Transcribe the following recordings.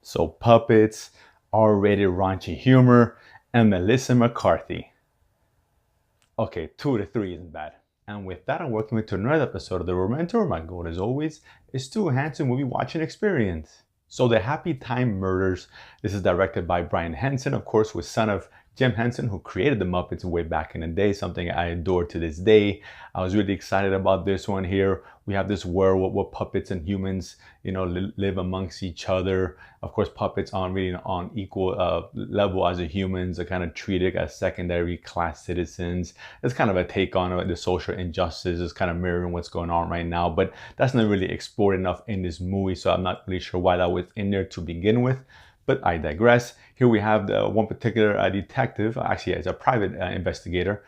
So puppets, R-rated raunchy humor, and Melissa McCarthy. Okay, 2 to 3 isn't bad. And with that, I'm working with another episode of The Romantor. My goal, as always, is to enhance a movie watching experience. So the Happytime Murders. This is directed by Brian Henson, of course, was son of Jim Henson, who created the Muppets way back in the day, something I adore to this day. I was really excited about this one here. We have this world where puppets and humans, live amongst each other. Of course, puppets aren't really on equal level as the humans. Are kind of treated as secondary class citizens. It's kind of a take on the social injustice. It's kind of mirroring what's going on right now, but that's not really explored enough in this movie, so I'm not really sure why that was in there to begin with. But I digress. Here we have the one particular detective, actually it's a private investigator,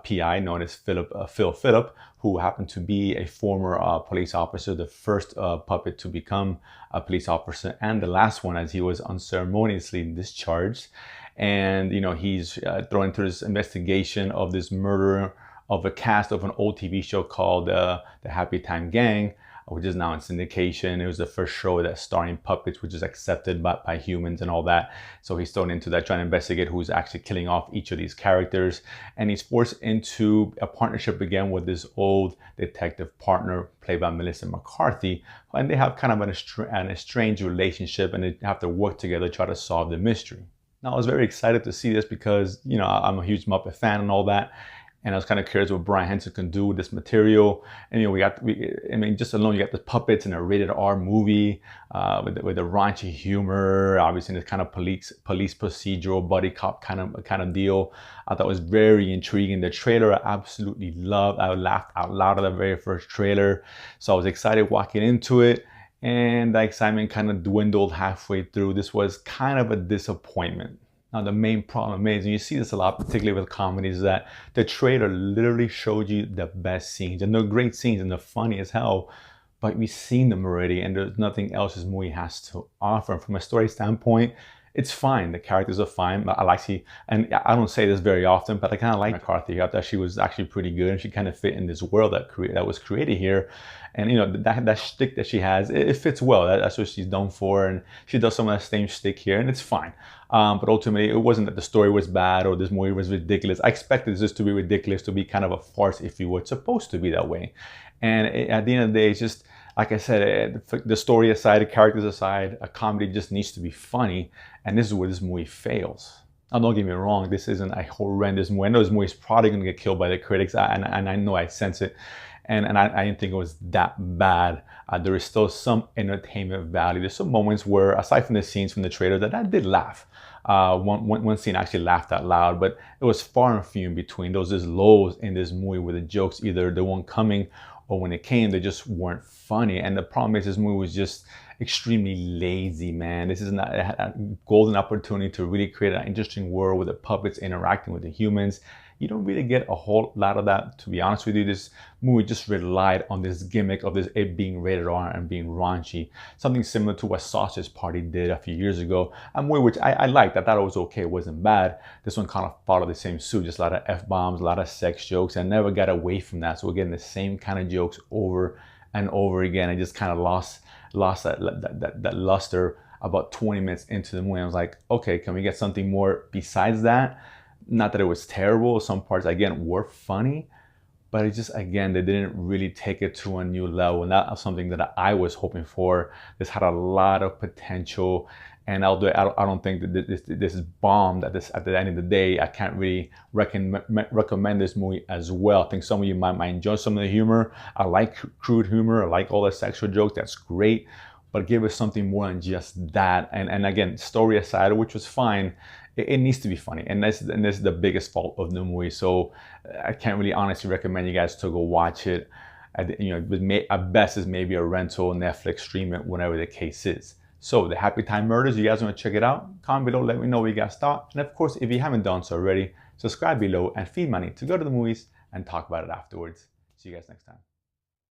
PI known as Phil Phillip, who happened to be a former police officer, the first puppet to become a police officer, and the last one, as he was unceremoniously discharged. And he's thrown into this investigation of this murder of a cast of an old TV show called the Happytime Gang, which is now in syndication. It was the first show that starring puppets, which is accepted by humans and all that. So he's thrown into that, trying to investigate who's actually killing off each of these characters. And he's forced into a partnership again with this old detective partner played by Melissa McCarthy. And they have kind of an estranged relationship, and they have to work together to try to solve the mystery. Now, I was very excited to see this because, I'm a huge Muppet fan and all that. And I was kind of curious what Brian Henson can do with this material. And just alone, you got the puppets in a rated R movie with the raunchy humor, obviously in this kind of police procedural buddy cop kind of deal. I thought it was very intriguing. The trailer I absolutely loved. I laughed out loud at the very first trailer, so I was excited walking into it. And the excitement kind of dwindled halfway through. This was kind of a disappointment. Now, the main problem is, and you see this a lot, particularly with comedies, that the trailer literally showed you the best scenes, and they're great scenes and they're funny as hell, but we've seen them already and there's nothing else this movie has to offer. From a story standpoint, it's fine. The characters are fine. I like and I don't say this very often, but I kind of like McCarthy. I thought she was actually pretty good, and she kind of fit in this world that was created here. And that shtick that she has, it fits well. That's what she's known for, and she does some of that same shtick here, and it's fine. But ultimately, it wasn't that the story was bad or this movie was ridiculous. I expected this to be ridiculous, to be kind of a farce, if you were. It's supposed to be that way. And at the end of the day, it's just, like I said, the story aside, the characters aside, a comedy just needs to be funny, and this is where this movie fails. Now, don't get me wrong, this isn't a horrendous movie. I know this movie is probably going to get killed by the critics, and I know I sense it, and I didn't think it was that bad. There is still some entertainment value. There's some moments where, aside from the scenes from the trailer, that I did laugh. One scene I actually laughed out loud, but it was far and few in between. There was just lows in this movie where the jokes, either they weren't coming, or when it came, they just weren't funny. And the problem is, this movie was just extremely lazy, man. This is not a golden opportunity to really create an interesting world with the puppets interacting with the humans. You don't really get a whole lot of that, to be honest with you. This movie just relied on this gimmick of it being rated R and being raunchy. Something similar to what Sausage Party did a few years ago. A movie which I liked. I thought it was okay. It wasn't bad. This one kind of followed the same suit. Just a lot of F-bombs, a lot of sex jokes, and never got away from that. So we're getting the same kind of jokes over and over again. I just kind of lost that luster about 20 minutes into the movie. I was like, okay, can we get something more besides that? Not that it was terrible. Some parts, again, were funny, but it just, again, they didn't really take it to a new level. And that was something that I was hoping for. This had a lot of potential, and I don't think that this is bombed at the end of the day. I can't really recommend this movie as well. I think some of you might enjoy some of the humor. I like crude humor. I like all the sexual jokes. That's great. But give us something more than just that. And again, story aside, which was fine, it needs to be funny. And this is the biggest fault of the movie. So I can't really honestly recommend you guys to go watch it. At best is maybe a rental, Netflix, stream it, whatever the case is. So the Happytime Murders, you guys want to check it out? Comment below, let me know what you guys thought. And of course, if you haven't done so already, subscribe below and feed money to go to the movies and talk about it afterwards. See you guys next time.